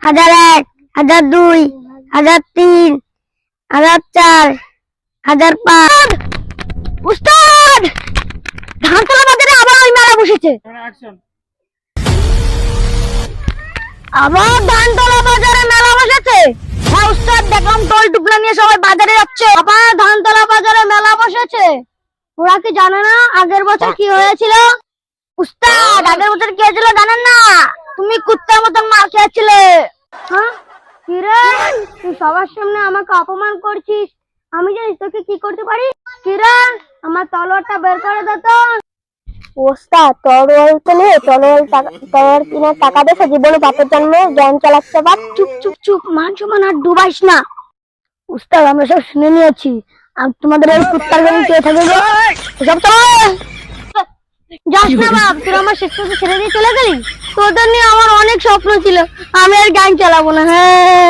1001, 1002, 1003, 1004, 1005। উস্তাদ, ধানতলা বাজারে আবার ওই মেলা বসেছে। আবার ধানতলা বাজারে মেলা বসেছে। হ্যাঁ উস্তাদ, দেখলাম টোল টুকলা নিয়ে সবাই বাজারে যাচ্ছে। আবার ধানতলা বাজারে মেলা বসেছে। ওরা কি জানে না আগের বছর কি হয়েছিল? উস্তাদ, আগের বছর কি হয়েছিল জানেন না? তুমি কুত্তার মতন মার খেয়েছিলে। হ্যাঁ কি রে, তুই সবার সামনে আমাকে অপমান করছিস, আমি জানিস তোকে কি করতে পারি? কি রে, আমার তলোয়ারটা বের করে দে তো। ওস্তাদ, তলোয়ার তো নেই, তলোয়ার কিনার টাকা দেখে জীবনে বাপের জন্মে জ্ঞান চালাচ্ছে বাপ। চুপ চুপ চুপ, মান সম্মান আর ডুবাইস না। উস্তাদ, আমরা সব শুনে নিয়েছি। তোমাদের ওই কুত্তার গাড়ি কে থাকবে গো? সব তো যাস না বাপ, তোরা আমার শেষ পর্যন্ত ছেড়ে দিয়ে চলে গেলি। তোদের নিয়ে আমার অনেক স্বপ্ন ছিল, আমি আর গান চালাবো না। হ্যাঁ